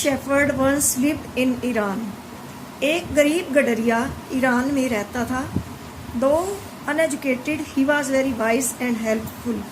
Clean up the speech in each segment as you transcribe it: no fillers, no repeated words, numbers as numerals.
Shepherd once lived in Iran. एक गरीब गडरिया ईरान में रहता था। Though uneducated he was very wise and helpful.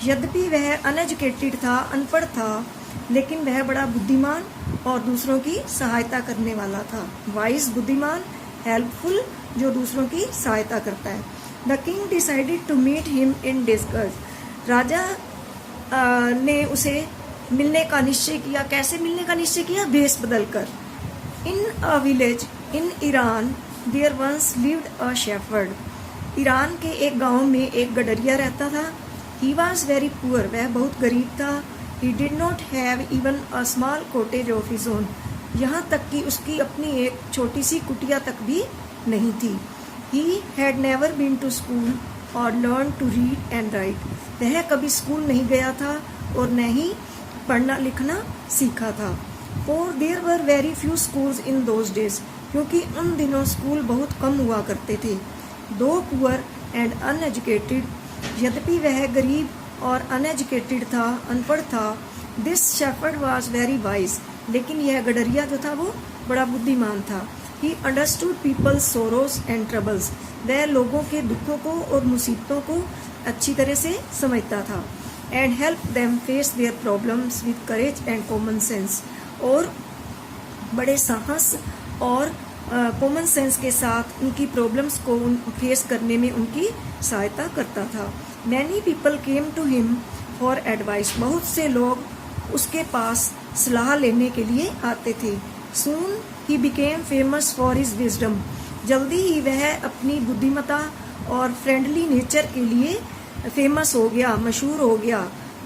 यद्यपि वह अनएजुकेटेड था, अनपढ़ था, लेकिन वह बड़ा बुद्धिमान और दूसरों की सहायता करने वाला था। वाइज बुद्धिमान, हेल्पफुल जो दूसरों की सहायता करता है। The king decided to meet him in disguise. राजा ने उसे मिलने का निश्चय किया। कैसे मिलने का निश्चय किया? भेष बदलकर। In a village in Iran there once lived a shepherd. Iran के एक गांव में एक गडरिया रहता था। He was very poor. वह बहुत गरीब था। He did not have even a small cottage of his own. यहाँ तक कि उसकी अपनी एक छोटी सी कुटिया तक भी नहीं थी। He had never been to school or learn to read and write. वह कभी स्कूल नहीं गया था और न ही पढ़ना लिखना सीखा था। For there were very few schools in those days. क्योंकि उन दिनों स्कूल बहुत कम हुआ करते थे। दो पुअर एंड अनएजुकेटेड, यद्यपि वह गरीब और अनएजुकेटेड था, अनपढ़ था। This shepherd was very wise. लेकिन यह गडरिया जो था वो बड़ा बुद्धिमान था। He understood people's sorrows and troubles. वह लोगों के दुखों को और मुसीबतों को अच्छी तरह से समझता था। And help them face their problems with courage and common sense. और बड़े साहस और कॉमन सेंस के साथ उनकी प्रॉब्लम्स को फेस करने में उनकी सहायता करता था। Many people came to him for advice. बहुत से लोग उसके पास सलाह लेने के लिए आते थे। Soon he became famous for his wisdom. जल्दी ही वह अपनी बुद्धिमत्ता और फ्रेंडली नेचर के लिए फेमस हो गया, मशहूर हो गया।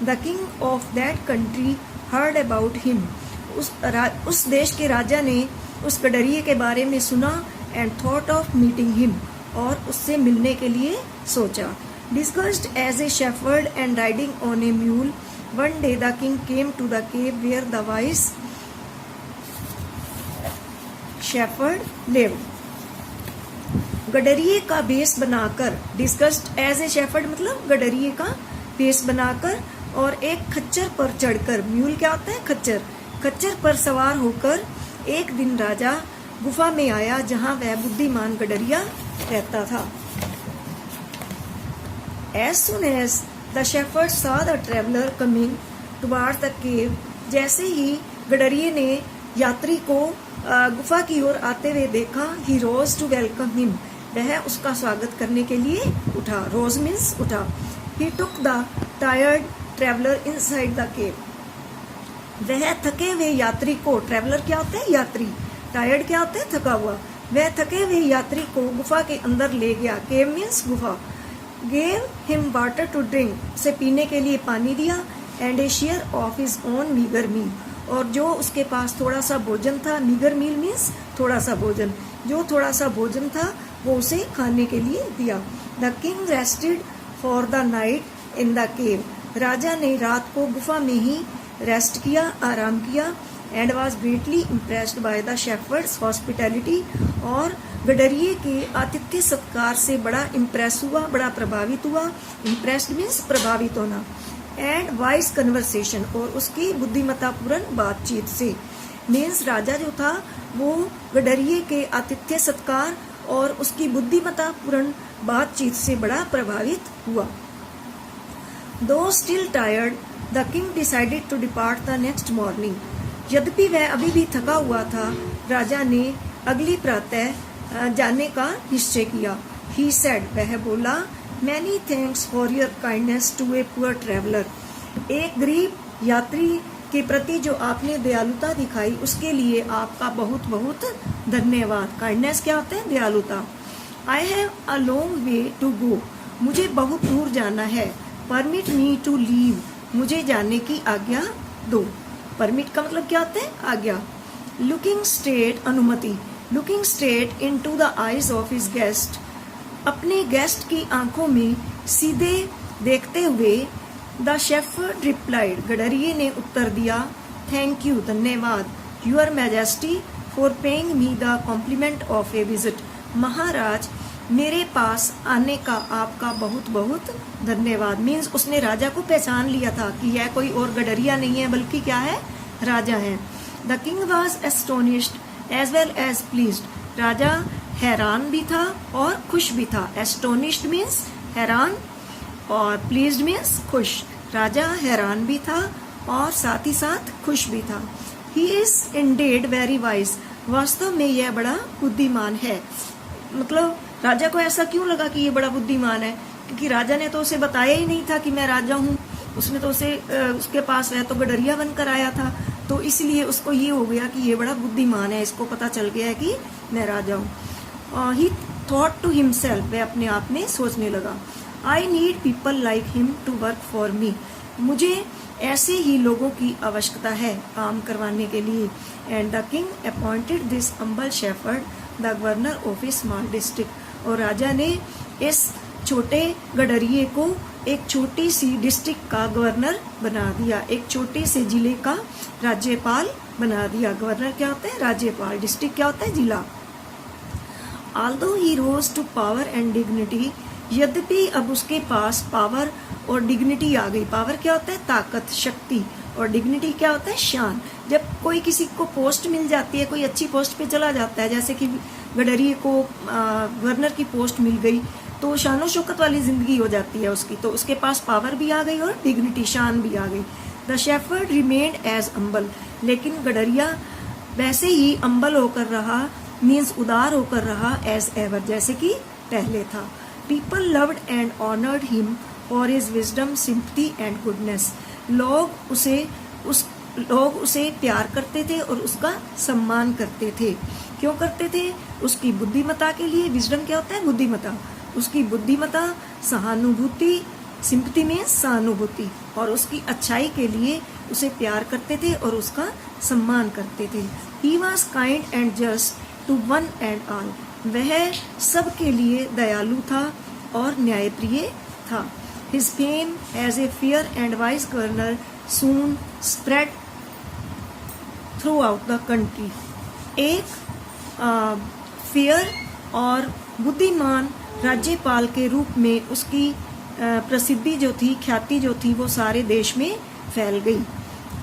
The king of that country heard about him. उस देश के राजा ने उस गडरिये के बारे में सुना and thought of meeting him, और उससे मिलने के लिए सोचा। Disguised as a shepherd and riding on a mule, one day the king came to the cave where the wise shepherd lived. गडरिये का भेष बनाकर, डिस्गस्ड एज ए शेफर्ड मतलब गडरिये का भेष बनाकर, और एक खच्चर पर चढ़कर, म्यूल क्या होता है? खच्चर। खच्चर पर सवार होकर एक दिन राजा गुफा में आया जहां वह बुद्धिमान गडरिया रहता था। As soon as the shepherd saw the traveler coming towards the cave, जैसे ही गडरिये ने यात्री को गुफा की ओर आते हुए देखा, he rose to welcome him, वह उसका स्वागत करने के लिए उठा। Rose means उठा। He took the tired traveler inside the cave, वह थके हुए यात्री को, ट्रेवलर क्या होते हैं? यात्री। टायर्ड क्या होते हैं? थका हुआ। वह थके हुए यात्री को गुफा के अंदर ले गया। केव मीन्स गुफा। Gave him water to drink, उसे पीने के लिए पानी दिया। And a share of his own meagre meal, और जो उसके पास थोड़ा सा भोजन था, मीगर मील मीन्स थोड़ा सा भोजन, जो थोड़ा सा भोजन था वो उसे खाने के लिए दिया। The king rested for the night in the cave. राजा ने रात को गुफा में ही रेस्ट किया, आराम किया। And was greatly impressed by the shepherd's hospitality, और गडरिये के आतिथ्य सत्कार से बड़ा इम्प्रेस हुआ, बड़ा प्रभावित हुआ। इम्प्रेस्ड मीन्स प्रभावित होना। एंड वाइज कन्वर्सेशन, और उसकी बुद्धिमत्तापूर्ण बातचीत से। मीन्स राजा जो था वो गडरिये के आतिथ्य सत्कार और उसकी बुद्धिमत्तापूर्ण बातचीत से बड़ा प्रभावित हुआ। Though still tired the king decided to depart the next morning. यद्यपि वह अभी भी थका हुआ था, राजा ने अगली प्रातः जाने का निश्चय किया। ही सेड, वह बोला, many thanks for your kindness to a poor traveller. एक गरीब यात्री के प्रति जो आपने दयालुता दिखाई उसके लिए आपका बहुत बहुत धन्यवाद। काइंडनेस क्या होता है? दयालुता। I have a long way to go, मुझे बहुत दूर जाना है। परमिट मी टू लीव, मुझे जाने की आज्ञा दो। परमिट का मतलब क्या होता है? आज्ञा। लुकिंग स्ट्रेट, अनुमति। Looking straight into the eyes of his guest, अपने गेस्ट की आंखों में सीधे देखते हुए। द शेफर्ड रिप्लाइड, गडरिये ने उत्तर दिया, थैंक यू, धन्यवाद। Your majesty for paying me the compliment of a visit. महाराज, मेरे पास आने का आपका बहुत बहुत धन्यवाद। मीन्स उसने राजा को पहचान लिया था कि यह कोई और गडरिया नहीं है बल्कि क्या है? राजा है। The king was astonished as well as pleased. राजा हैरान भी था और खुश भी था। एस्टोनिश्ड मीन्स हैरान और प्लीज्ड मीन्स खुश। राजा हैरान भी था और साथ ही साथ खुश भी था। He is ended very wise. वास्तव में यह बड़ा बुद्धिमान है। मतलब राजा को ऐसा क्यों लगा कि ये बड़ा बुद्धिमान है? क्योंकि राजा ने तो उसे बताया ही नहीं था कि मैं राजा हूँ। उसने तो उसे उसके पास वह तो गडरिया बनकर आया था, तो इसलिए उसको ये हो गया कि ये बड़ा बुद्धिमान है, इसको पता चल गया है कि मैं राजा हूँ। ही थॉट टू हिमसेल्फ, वह अपने आप में सोचने लगा, I need people like him to work for me. मुझे ऐसे ही लोगों की आवश्यकता है काम करवाने के लिए। And the king appointed this humble shepherd the governor of A small district. और राजा ने इस छोटे गडरिये को एक छोटी सी डिस्ट्रिक्ट का गवर्नर बना दिया, एक छोटे से जिले का राज्यपाल बना दिया। गवर्नर क्या होता है? राज्यपाल। डिस्ट्रिक्ट क्या होता है? जिला। Although he rose to power and dignity, यद्यपि अब उसके पास पावर और डिग्निटी आ गई। पावर क्या होता है? ताकत, शक्ति। और डिग्निटी क्या होता है? शान। जब कोई किसी को पोस्ट मिल जाती है, कोई अच्छी पोस्ट पे चला जाता है, जैसे कि गडरिये को गवर्नर की पोस्ट मिल गई, तो शानो शौकत वाली जिंदगी हो जाती है उसकी। तो उसके पास पावर भी आ गई और डिग्निटी, शान भी आ गई। द शेफर्ड रिमेन्ड एज अम्बल, लेकिन गडरिया वैसे ही अम्बल होकर रहा, मीन्स उदार होकर रहा, एज एवर, जैसे कि पहले था। People loved and honoured him for his wisdom, sympathy and goodness. लोग उसे प्यार करते थे और उसका सम्मान करते थे। क्यों करते थे? उसकी बुद्धिमता के लिए। विजडम क्या होता है? बुद्धिमता। उसकी बुद्धिमता, सहानुभूति, सिंपथी में सहानुभूति, और उसकी अच्छाई के लिए उसे प्यार करते थे और उसका सम्मान करते थे। He was kind and just to one and all. वह सबके लिए दयालु था और न्यायप्रिय था। His fame as a fair and wise governor soon spread throughout the country. एक फेयर और बुद्धिमान राज्यपाल के रूप में उसकी प्रसिद्धि जो थी, ख्याति जो थी, वो सारे देश में फैल गई।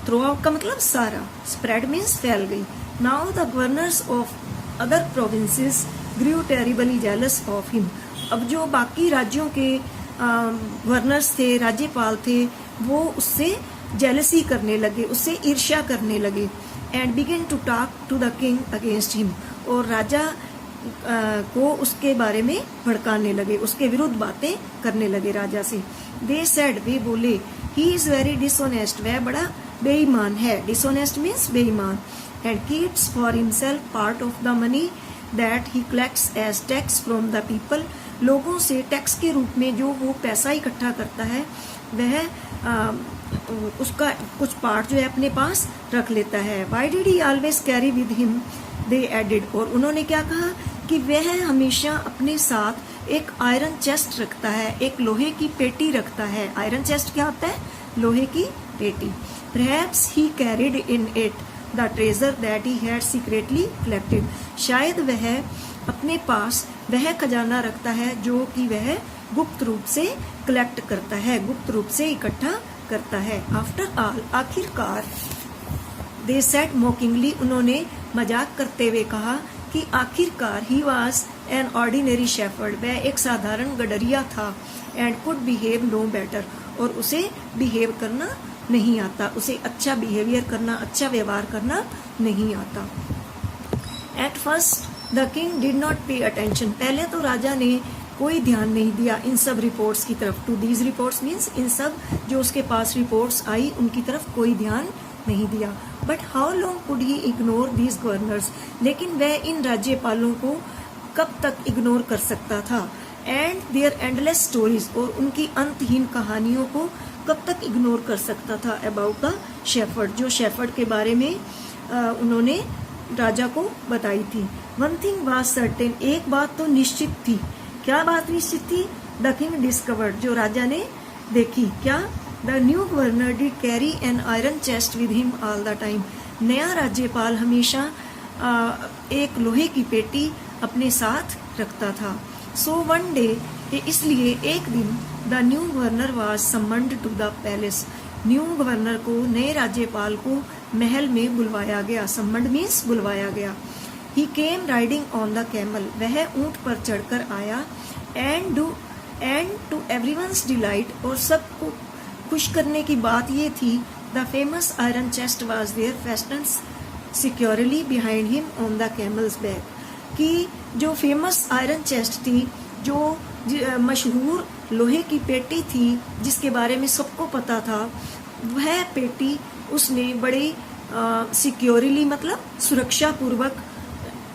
थ्रू आउट का मतलब सारा, स्प्रेड मीन्स फैल गई। Now the governors of other provinces grew terribly jealous of him. अब जो बाकी राज्यों के गवर्नर्स थे, राज्यपाल थे, वो उससे जेलसी करने लगे, उससे ईर्ष्या करने लगे। And begin to talk to the king against him, और राजा को उसके बारे में भड़काने लगे, उसके विरुद्ध बातें करने लगे राजा से। दे सेड, वे बोले, ही इज वेरी डिसऑनेस्ट, वह बड़ा बेईमान है। डिसऑनेस्ट मीन्स बेईमान। And keeps for himself part of the money that he collects as tax from the people. लोगों से टैक्स के रूप में जो वो पैसा इकट्ठा करता है, वह उसका कुछ पार्ट जो है अपने पास रख लेता है। Why did he always carry with him, they added. और उन्होंने क्या कहा कि वह हमेशा अपने साथ एक आयरन चेस्ट रखता है, एक लोहे की पेटी रखता है। आयरन चेस्ट क्या होता है? लोहे की पेटी। Perhaps he carried in it the treasure that he had secretly collected. शायद वह अपने पास वह खजाना रखता है जो कि वह गुप्त रूप से कलेक्ट करता है, गुप्त रूप से इकट्ठा करता है। आफ्टर ऑल, आखिरकार, दे सेड मोकिंगली, उन्होंने मजाक करते हुए कहा कि आखिरकार he was an ordinary shepherd, वह एक साधारण गडरिया था। And could behave no better, और उसे बिहेव करना नहीं आता, उसे अच्छा बिहेवियर करना, अच्छा व्यवहार करना नहीं आता। At first the king did not pay attention, पहले तो राजा ने कोई ध्यान नहीं दिया इन सब रिपोर्ट्स की तरफ। टू दीज रिपोर्ट्स मीन्स इन सब जो उसके पास रिपोर्ट्स आई उनकी तरफ कोई ध्यान नहीं दिया। But how long could he ignore these governors, लेकिन वह इन राज्यपालों को कब तक इग्नोर कर सकता था। एंड देयर एंडलेस स्टोरीज, और उनकी अंतहीन कहानियों को कब तक इग्नोर कर सकता था। अबाउट द शेफर्ड, जो शेफर्ड के बारे में उन्होंने राजा को बताई थी। वन थिंग वाज सर्टेन, एक बात तो निश्चित थी। क्या बात निश्चित थी? द किंग डिस्कवर्ड, जो राजा ने देखी। क्या? The new governor did carry an iron chest with him all the time, नया राज्यपाल हमेशा एक लोहे की पेटी अपने साथ रखता था। सो वन डे, इसलिए एक दिन, the new governor was summoned to the palace, new governor को, नए राज्यपाल को महल में बुलवाया गया। सम्मन्ड मीन्स बुलवाया गया। ही केम राइडिंग ऑन द कैमल, वह ऊंट पर चढ़कर आया। एंड टू एवरीवन्स डिलाइट, और सबको खुश करने की बात ये थी, the famous iron chest was there fastened securely behind him on the camel's back, कि जो फेमस आयरन चेस्ट थी, जो मशहूर लोहे की पेटी थी जिसके बारे में सबको पता था, वह पेटी उसने बड़े सिक्योरली मतलब सुरक्षा पूर्वक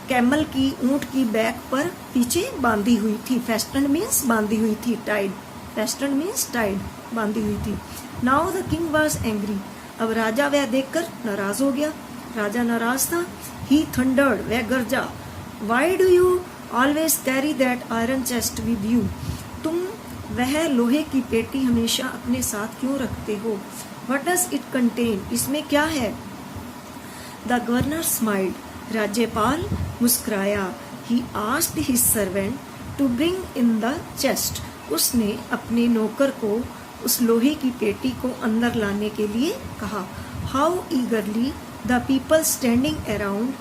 कैमल की, ऊंट की बैक पर पीछे बांधी हुई थी। फेस्टन मीन्स बांधी हुई थी, टाइड, फेस्टन मीन्स टाइड, बांधी हुई थी। Now the king was angry, अब राजा वह देखकर नाराज हो गया। राजा नाराज था। ही थंडर्ड, वह गरजा। Why do you always carry that iron chest with you, तुम वह लोहे की पेटी हमेशा अपने साथ क्यों रखते हो? व्हाट डज इट कंटेन, इसमें क्या है? द गवर्नर स्माइल्ड, राज्यपाल मुस्कुराया। He asked his servant to bring in the chest, उसने अपने नौकर को उस लोहे की पेटी को अंदर लाने के लिए कहा। How ईगरली the people standing around,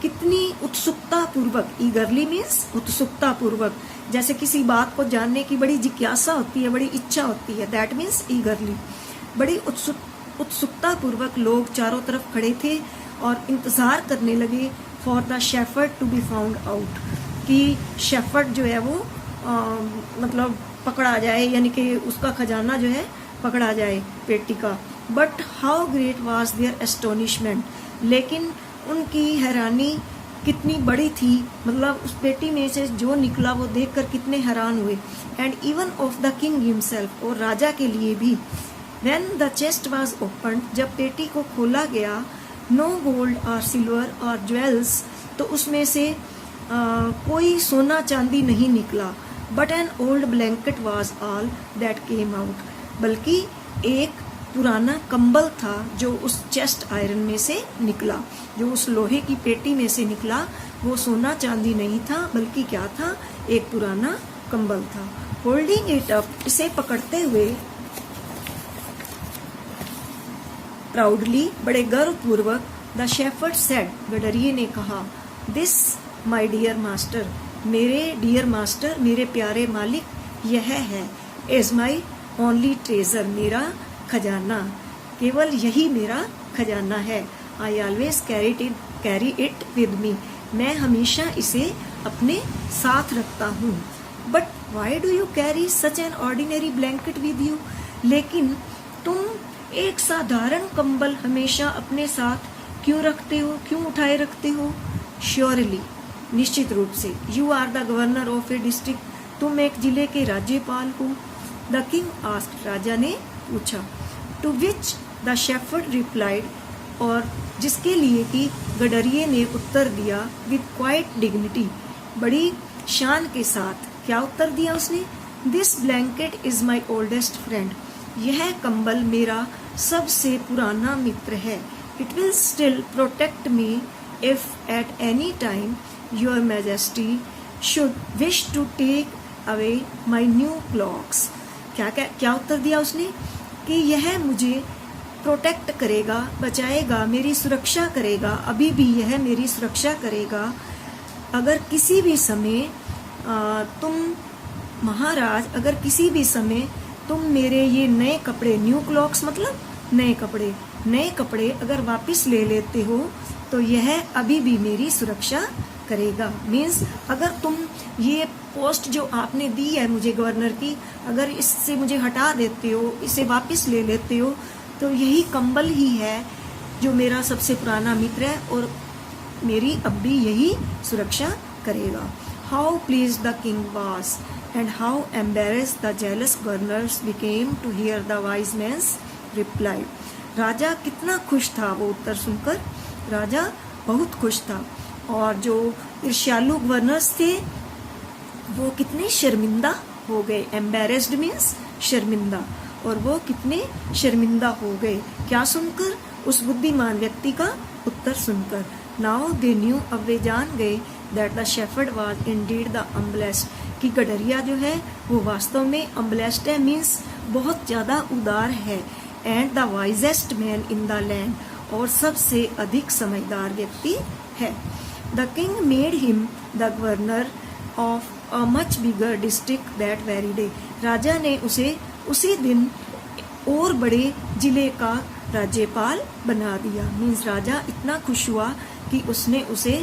कितनी उत्सुकता पूर्वक, ईगरली मीन्स उत्सुकता पूर्वक, जैसे किसी बात को जानने की बड़ी जिज्ञासा होती है, बड़ी इच्छा होती है, दैट मीन्स ईगरली। बड़ी उत्सुकता पूर्वक लोग चारों तरफ खड़े थे और इंतजार करने लगे for the shepherd to be found out, कि शेफर्ड जो है वो मतलब पकड़ा जाए, यानी कि उसका खजाना जो है पकड़ा जाए पेटी का। But how great was their astonishment, लेकिन उनकी हैरानी कितनी बड़ी थी, मतलब उस पेटी में से जो निकला वो देखकर कितने हैरान हुए। And even of the king himself, और राजा के लिए भी। When the chest was opened, जब पेटी को खोला गया, नो गोल्ड और सिल्वर और ज्वेल्स, तो उसमें से कोई सोना चांदी नहीं निकला। But an old blanket was all that came out, बल्कि एक पुराना कंबल था जो उस चेस्ट आयरन में से निकला, जो उस लोहे की पेटी में से निकला। वो सोना चांदी नहीं था, बल्कि क्या था, एक पुराना कंबल था। होल्डिंग इट अप, इसे पकड़ते हुए, प्राउडली, बड़े गर्वपूर्वक, द शेफर्ड सेड, गडरिये ने कहा, दिस माय डियर मास्टर, मेरे डियर मास्टर, मेरे प्यारे मालिक, यह है, इज माई ओनली ट्रेजर, मेरा खजाना, केवल यही मेरा खजाना है। I always carry it with me, मैं हमेशा इसे अपने साथ रखता हूँ। But why do you carry such an ordinary blanket with you, लेकिन तुम एक साधारण कंबल हमेशा अपने साथ क्यों रखते हो, क्यों उठाए रखते हो? श्योरली, निश्चित रूप से, you are the governor of a district, तुम एक जिले के राज्यपाल हो। द किंग आस्क्ड, राजा ने पूछा। To which the shepherd replied, और जिसके लिए कि गडरिये ने उत्तर दिया, विद क्वाइट डिग्निटी, बड़ी शान के साथ। क्या उत्तर दिया उसने? This blanket is my oldest friend, यह कंबल मेरा सबसे पुराना मित्र है। It will still protect me if at any time your majesty should wish to take away my new cloaks. क्या उत्तर दिया उसने? कि यह मुझे प्रोटेक्ट करेगा, बचाएगा, मेरी सुरक्षा करेगा, अभी भी यह मेरी सुरक्षा करेगा। अगर किसी भी समय तुम महाराज, अगर किसी भी समय तुम मेरे ये नए कपड़े, न्यू क्लॉक्स मतलब नए कपड़े अगर वापस ले लेते हो, तो यह अभी भी मेरी सुरक्षा करेगा। मीन्स अगर तुम ये पोस्ट जो आपने दी है मुझे गवर्नर की, अगर इससे मुझे हटा देते हो, इसे वापस ले लेते हो, तो यही कंबल ही है जो मेरा सबसे पुराना मित्र है और मेरी अब भी यही सुरक्षा करेगा। How pleased the king was and how embarrassed the jealous governors became to hear the wise man's reply. राजा कितना खुश था वो उत्तर सुनकर, राजा बहुत खुश था। और जो ईर्ष्यालु गवर्नर्स थे वो कितने शर्मिंदा हो गए। एम्बेरेस्ड मीन्स शर्मिंदा, और वो कितने शर्मिंदा हो गए। क्या सुनकर? उस बुद्धिमान व्यक्ति का उत्तर सुनकर। नाउ दे न्यू, अब वे जान गए, that the shepherd was indeed the humblest, कि गडरिया जो है वो वास्तव में अम्बलेस्ड है, मीन्स बहुत ज़्यादा उदार है। And the wisest man in the land, और सबसे अधिक समझदार व्यक्ति है। The king made him the governor of a much bigger district that very day. राजा ने उसे उसी दिन और बड़े जिले का राज्यपाल बना दिया। मीन्स राजा इतना खुश हुआ कि उसने उसे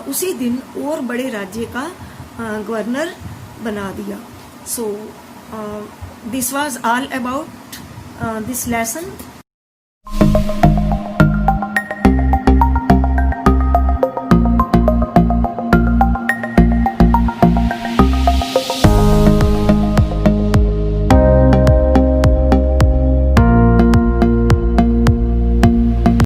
उसी दिन और बड़े राज्य का गवर्नर बना दिया। So this was all about this lesson.